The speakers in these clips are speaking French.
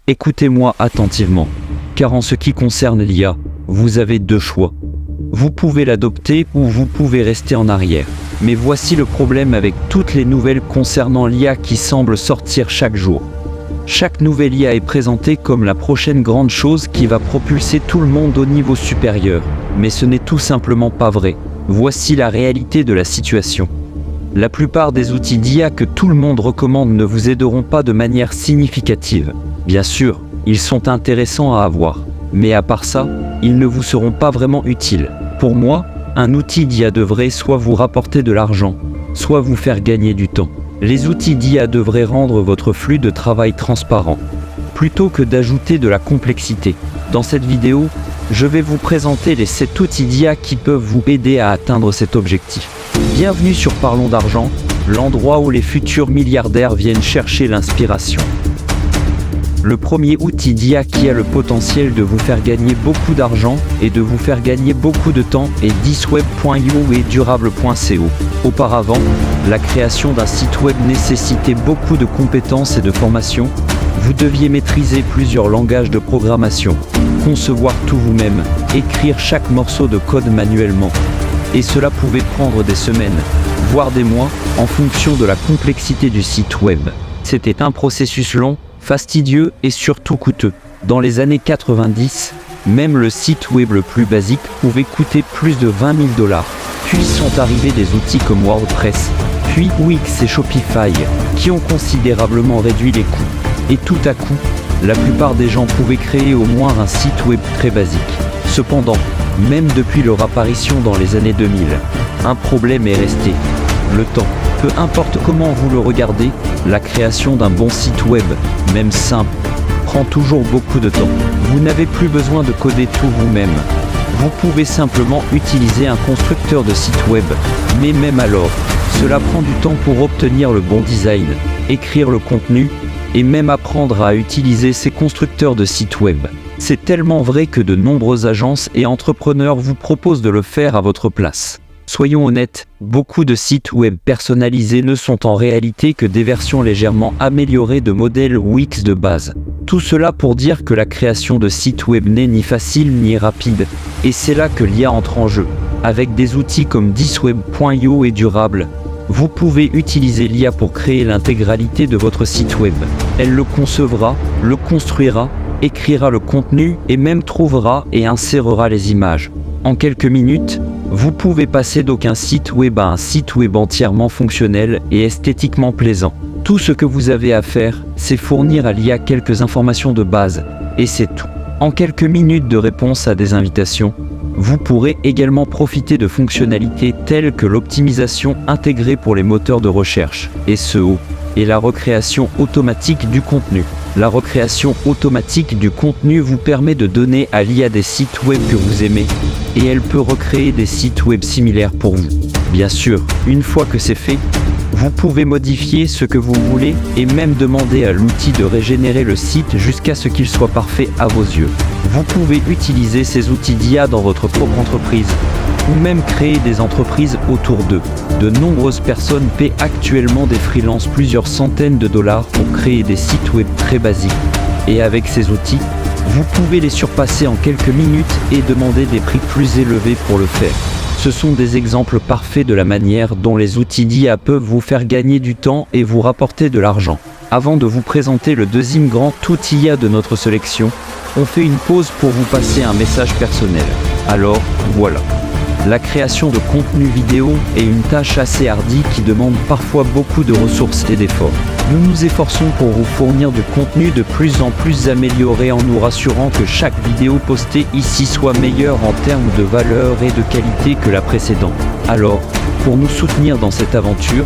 Écoutez-moi attentivement, car en ce qui concerne l'IA, vous avez deux choix. Vous pouvez l'adopter ou vous pouvez rester en arrière. Mais voici le problème avec toutes les nouvelles concernant l'IA qui semblent sortir chaque jour. Chaque nouvelle IA est présentée comme la prochaine grande chose qui va propulser tout le monde au niveau supérieur. Mais ce n'est tout simplement pas vrai. Voici la réalité de la situation. La plupart des outils d'IA que tout le monde recommande ne vous aideront pas de manière significative. Bien sûr, ils sont intéressants à avoir. Mais à part ça, ils ne vous seront pas vraiment utiles. Pour moi, un outil d'IA devrait soit vous rapporter de l'argent, soit vous faire gagner du temps. Les outils d'IA devraient rendre votre flux de travail transparent, plutôt que d'ajouter de la complexité. Dans cette vidéo, je vais vous présenter les 7 outils d'IA qui peuvent vous aider à atteindre cet objectif. Bienvenue sur Parlons d'argent, l'endroit où les futurs milliardaires viennent chercher l'inspiration. Le premier outil d'IA qui a le potentiel de vous faire gagner beaucoup d'argent et de vous faire gagner beaucoup de temps est thisweb.io et durable.co. Auparavant, la création d'un site web nécessitait beaucoup de compétences et de formation. Vous deviez maîtriser plusieurs langages de programmation, concevoir tout vous-même, écrire chaque morceau de code manuellement. Et cela pouvait prendre des semaines, voire des mois, en fonction de la complexité du site web. C'était un processus long, fastidieux et surtout coûteux. Dans les années 90, même le site web le plus basique pouvait coûter plus de 20 000 $. Puis sont arrivés des outils comme WordPress, puis Wix et Shopify, qui ont considérablement réduit les coûts. Et tout à coup, la plupart des gens pouvaient créer au moins un site web très basique. Cependant, même depuis leur apparition dans les années 2000, un problème est resté. Le temps. Peu importe comment vous le regardez, la création d'un bon site web, même simple, prend toujours beaucoup de temps. Vous n'avez plus besoin de coder tout vous-même. Vous pouvez simplement utiliser un constructeur de site web. Mais même alors, cela prend du temps pour obtenir le bon design, écrire le contenu, et même apprendre à utiliser ces constructeurs de sites web. C'est tellement vrai que de nombreuses agences et entrepreneurs vous proposent de le faire à votre place. Soyons honnêtes, beaucoup de sites web personnalisés ne sont en réalité que des versions légèrement améliorées de modèles Wix de base. Tout cela pour dire que la création de sites web n'est ni facile ni rapide, et c'est là que l'IA entre en jeu. Avec des outils comme thisweb.io et Durable, vous pouvez utiliser l'IA pour créer l'intégralité de votre site web. Elle le concevra, le construira, écrira le contenu et même trouvera et insérera les images. En quelques minutes, vous pouvez passer d'aucun site web à un site web entièrement fonctionnel et esthétiquement plaisant. Tout ce que vous avez à faire, c'est fournir à l'IA quelques informations de base, et c'est tout. En quelques minutes de réponse à des invitations, vous pourrez également profiter de fonctionnalités telles que l'optimisation intégrée pour les moteurs de recherche, SEO, et la recréation automatique du contenu. La recréation automatique du contenu vous permet de donner à l'IA des sites web que vous aimez, et elle peut recréer des sites web similaires pour vous. Bien sûr, une fois que c'est fait, vous pouvez modifier ce que vous voulez et même demander à l'outil de régénérer le site jusqu'à ce qu'il soit parfait à vos yeux. Vous pouvez utiliser ces outils d'IA dans votre propre entreprise ou même créer des entreprises autour d'eux. De nombreuses personnes paient actuellement des freelances plusieurs centaines de dollars pour créer des sites web très basiques. Et avec ces outils, vous pouvez les surpasser en quelques minutes et demander des prix plus élevés pour le faire. Ce sont des exemples parfaits de la manière dont les outils d'IA peuvent vous faire gagner du temps et vous rapporter de l'argent. Avant de vous présenter le deuxième grand outil IA de notre sélection, on fait une pause pour vous passer un message personnel. Alors, voilà. La création de contenu vidéo est une tâche assez hardie qui demande parfois beaucoup de ressources et d'efforts. Nous nous efforçons pour vous fournir du contenu de plus en plus amélioré en nous rassurant que chaque vidéo postée ici soit meilleure en termes de valeur et de qualité que la précédente. Alors, pour nous soutenir dans cette aventure,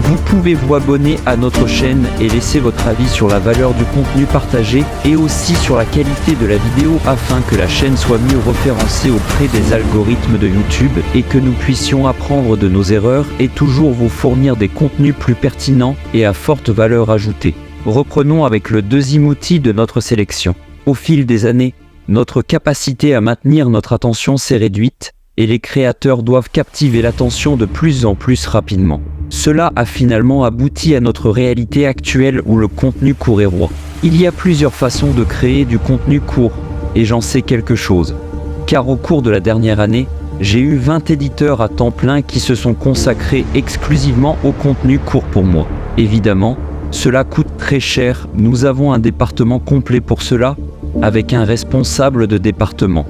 vous pouvez vous abonner à notre chaîne et laisser votre avis sur la valeur du contenu partagé et aussi sur la qualité de la vidéo afin que la chaîne soit mieux référencée auprès des algorithmes de YouTube et que nous puissions apprendre de nos erreurs et toujours vous fournir des contenus plus pertinents et à forte valeur ajoutée. Reprenons avec le deuxième outil de notre sélection. Au fil des années, notre capacité à maintenir notre attention s'est réduite et les créateurs doivent captiver l'attention de plus en plus rapidement. Cela a finalement abouti à notre réalité actuelle où le contenu court est roi. Il y a plusieurs façons de créer du contenu court, et j'en sais quelque chose. Car au cours de la dernière année, j'ai eu 20 éditeurs à temps plein qui se sont consacrés exclusivement au contenu court pour moi. Évidemment, cela coûte très cher, nous avons un département complet pour cela, avec un responsable de département.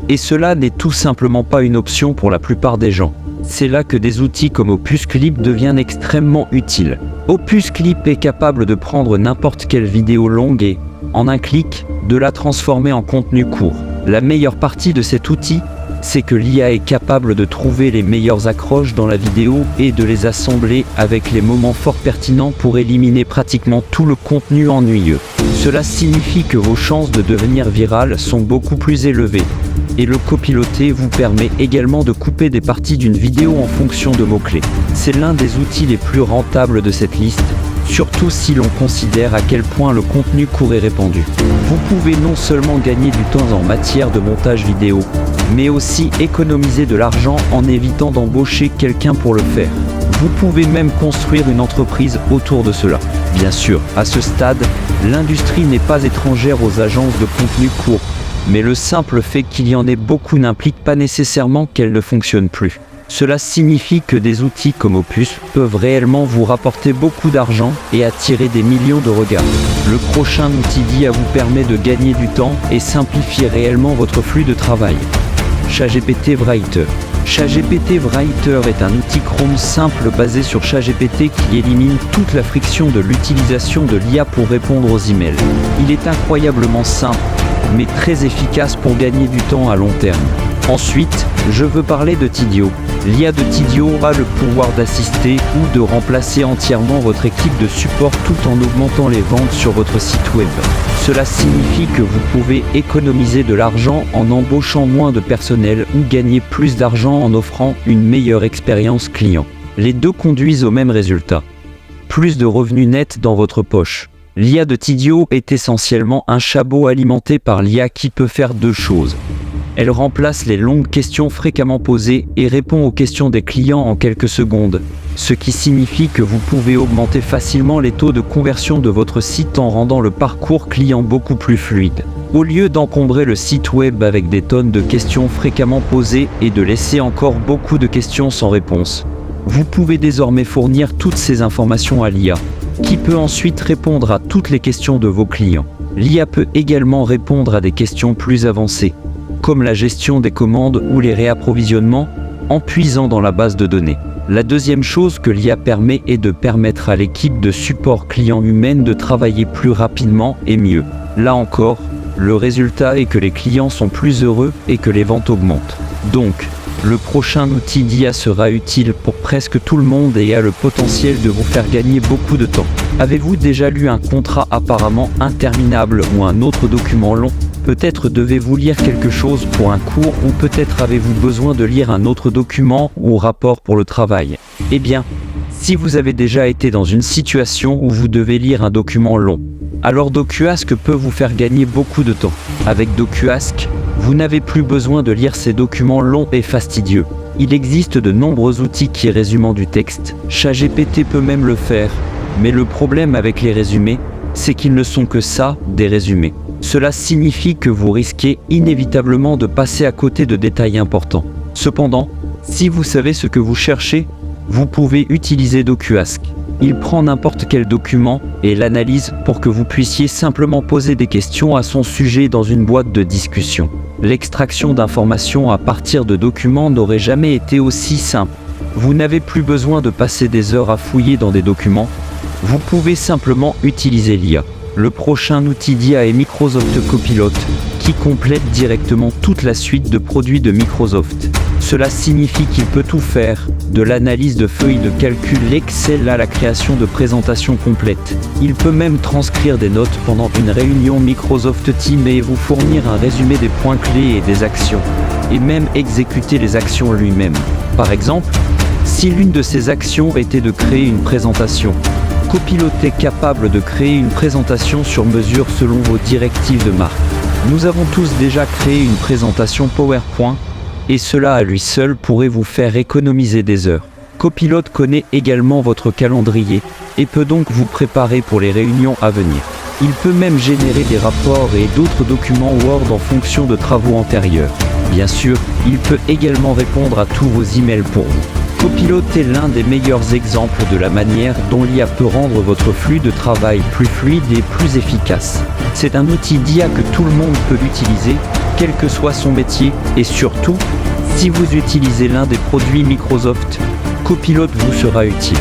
Et cela n'est tout simplement pas une option pour la plupart des gens. C'est là que des outils comme Opus Clip deviennent extrêmement utiles. Opus Clip est capable de prendre n'importe quelle vidéo longue et, en un clic, de la transformer en contenu court. La meilleure partie de cet outil, c'est que l'IA est capable de trouver les meilleures accroches dans la vidéo et de les assembler avec les moments forts pertinents pour éliminer pratiquement tout le contenu ennuyeux. Cela signifie que vos chances de devenir viral sont beaucoup plus élevées. Et le copiloter vous permet également de couper des parties d'une vidéo en fonction de mots-clés. C'est l'un des outils les plus rentables de cette liste, surtout si l'on considère à quel point le contenu court est répandu. Vous pouvez non seulement gagner du temps en matière de montage vidéo, mais aussi économiser de l'argent en évitant d'embaucher quelqu'un pour le faire. Vous pouvez même construire une entreprise autour de cela. Bien sûr, à ce stade, l'industrie n'est pas étrangère aux agences de contenu court, mais le simple fait qu'il y en ait beaucoup n'implique pas nécessairement qu'elles ne fonctionnent plus. Cela signifie que des outils comme Opus peuvent réellement vous rapporter beaucoup d'argent et attirer des millions de regards. Le prochain outil d'IA vous permet de gagner du temps et simplifier réellement votre flux de travail. ChatGPT Writer. ChatGPT Writer est un outil Chrome simple basé sur ChatGPT qui élimine toute la friction de l'utilisation de l'IA pour répondre aux emails. Il est incroyablement simple, mais très efficace pour gagner du temps à long terme. Ensuite, je veux parler de Tidio. L'IA de Tidio a le pouvoir d'assister ou de remplacer entièrement votre équipe de support tout en augmentant les ventes sur votre site web. Cela signifie que vous pouvez économiser de l'argent en embauchant moins de personnel ou gagner plus d'argent en offrant une meilleure expérience client. Les deux conduisent au même résultat. Plus de revenus nets dans votre poche. L'IA de Tidio est essentiellement un chatbot alimenté par l'IA qui peut faire deux choses. Elle remplace les longues questions fréquemment posées et répond aux questions des clients en quelques secondes, ce qui signifie que vous pouvez augmenter facilement les taux de conversion de votre site en rendant le parcours client beaucoup plus fluide. Au lieu d'encombrer le site web avec des tonnes de questions fréquemment posées et de laisser encore beaucoup de questions sans réponse, vous pouvez désormais fournir toutes ces informations à l'IA, qui peut ensuite répondre à toutes les questions de vos clients. L'IA peut également répondre à des questions plus avancées, comme la gestion des commandes ou les réapprovisionnements, en puisant dans la base de données. La deuxième chose que l'IA permet est de permettre à l'équipe de support client humaine de travailler plus rapidement et mieux. Là encore, le résultat est que les clients sont plus heureux et que les ventes augmentent. Donc, le prochain outil d'IA sera utile pour presque tout le monde et a le potentiel de vous faire gagner beaucoup de temps. Avez-vous déjà lu un contrat apparemment interminable ou un autre document long ? Peut-être devez-vous lire quelque chose pour un cours ou peut-être avez-vous besoin de lire un autre document ou rapport pour le travail. Eh bien, si vous avez déjà été dans une situation où vous devez lire un document long, alors DocuAsk peut vous faire gagner beaucoup de temps. Avec DocuAsk, vous n'avez plus besoin de lire ces documents longs et fastidieux. Il existe de nombreux outils qui résument du texte. ChatGPT peut même le faire, mais le problème avec les résumés, c'est qu'ils ne sont que ça, des résumés. Cela signifie que vous risquez inévitablement de passer à côté de détails importants. Cependant, si vous savez ce que vous cherchez, vous pouvez utiliser DocuAsk. Il prend n'importe quel document et l'analyse pour que vous puissiez simplement poser des questions à son sujet dans une boîte de discussion. L'extraction d'informations à partir de documents n'aurait jamais été aussi simple. Vous n'avez plus besoin de passer des heures à fouiller dans des documents. Vous pouvez simplement utiliser l'IA. Le prochain outil d'IA est Microsoft Copilot, qui complète directement toute la suite de produits de Microsoft. Cela signifie qu'il peut tout faire, de l'analyse de feuilles de calcul Excel à la création de présentations complètes. Il peut même transcrire des notes pendant une réunion Microsoft Teams et vous fournir un résumé des points clés et des actions, et même exécuter les actions lui-même. Par exemple, si l'une de ces actions était de créer une présentation, Copilot est capable de créer une présentation sur mesure selon vos directives de marque. Nous avons tous déjà créé une présentation PowerPoint et cela à lui seul pourrait vous faire économiser des heures. Copilot connaît également votre calendrier et peut donc vous préparer pour les réunions à venir. Il peut même générer des rapports et d'autres documents Word en fonction de travaux antérieurs. Bien sûr, il peut également répondre à tous vos emails pour vous. Copilot est l'un des meilleurs exemples de la manière dont l'IA peut rendre votre flux de travail plus fluide et plus efficace. C'est un outil d'IA que tout le monde peut l'utiliser, quel que soit son métier, et surtout, si vous utilisez l'un des produits Microsoft, Copilot vous sera utile.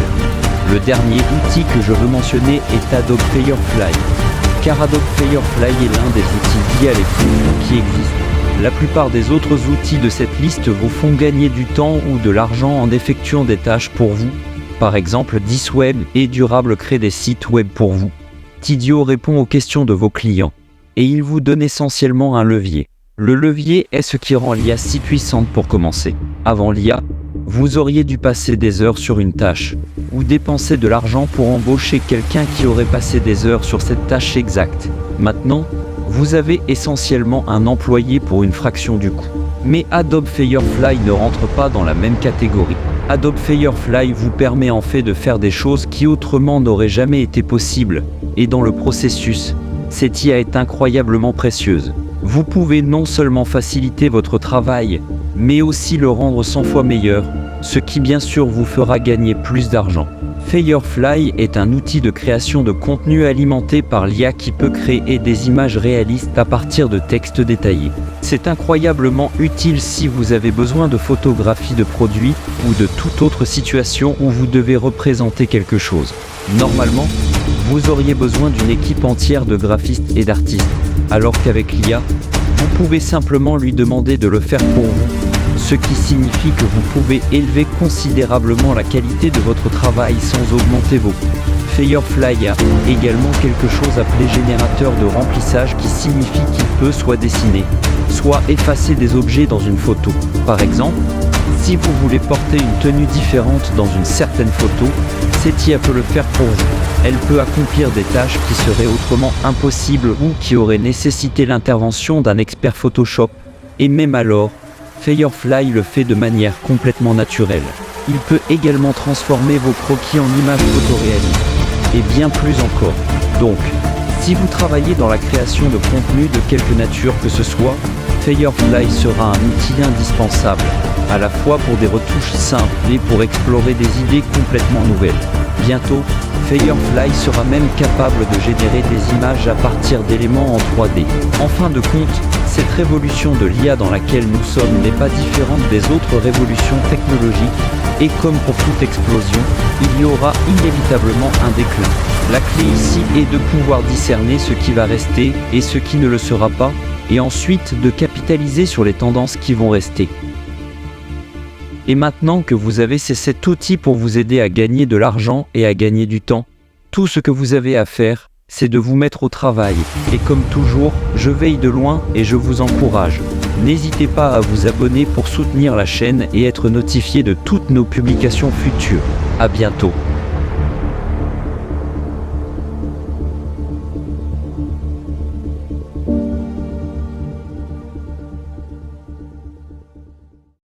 Le dernier outil que je veux mentionner est Adobe Firefly, car Adobe Firefly est l'un des outils d'IA les plus bons qui existent. La plupart des autres outils de cette liste vous font gagner du temps ou de l'argent en effectuant des tâches pour vous. Par exemple, Disweb et Durable créent des sites web pour vous. Tidio répond aux questions de vos clients. Et il vous donne essentiellement un levier. Le levier est ce qui rend l'IA si puissante pour commencer. Avant l'IA, vous auriez dû passer des heures sur une tâche, ou dépenser de l'argent pour embaucher quelqu'un qui aurait passé des heures sur cette tâche exacte. Maintenant, vous avez essentiellement un employé pour une fraction du coût. Mais Adobe Firefly ne rentre pas dans la même catégorie. Adobe Firefly vous permet en fait de faire des choses qui autrement n'auraient jamais été possibles. Et dans le processus, cette IA est incroyablement précieuse. Vous pouvez non seulement faciliter votre travail, mais aussi le rendre 100 fois meilleur, ce qui bien sûr vous fera gagner plus d'argent. Firefly est un outil de création de contenu alimenté par l'IA qui peut créer des images réalistes à partir de textes détaillés. C'est incroyablement utile si vous avez besoin de photographies de produits ou de toute autre situation où vous devez représenter quelque chose. Normalement, vous auriez besoin d'une équipe entière de graphistes et d'artistes, alors qu'avec l'IA, vous pouvez simplement lui demander de le faire pour vous. Ce qui signifie que vous pouvez élever considérablement la qualité de votre travail sans augmenter vos coûts. Firefly a également quelque chose appelé générateur de remplissage qui signifie qu'il peut soit dessiner, soit effacer des objets dans une photo. Par exemple, si vous voulez porter une tenue différente dans une certaine photo, cette IA peut le faire pour vous. Elle peut accomplir des tâches qui seraient autrement impossibles ou qui auraient nécessité l'intervention d'un expert Photoshop. Et même alors, Firefly le fait de manière complètement naturelle. Il peut également transformer vos croquis en images photoréalistes. Et bien plus encore. Donc, si vous travaillez dans la création de contenu de quelque nature que ce soit, Firefly sera un outil indispensable, à la fois pour des retouches simples et pour explorer des idées complètement nouvelles. Bientôt, Firefly sera même capable de générer des images à partir d'éléments en 3D. En fin de compte, cette révolution de l'IA dans laquelle nous sommes n'est pas différente des autres révolutions technologiques, et comme pour toute explosion, il y aura inévitablement un déclin. La clé ici est de pouvoir discerner ce qui va rester et ce qui ne le sera pas, et ensuite de capitaliser sur les tendances qui vont rester. Et maintenant que vous avez cet outil pour vous aider à gagner de l'argent et à gagner du temps, tout ce que vous avez à faire, c'est de vous mettre au travail. Et comme toujours, je veille de loin et je vous encourage. N'hésitez pas à vous abonner pour soutenir la chaîne et être notifié de toutes nos publications futures. À bientôt.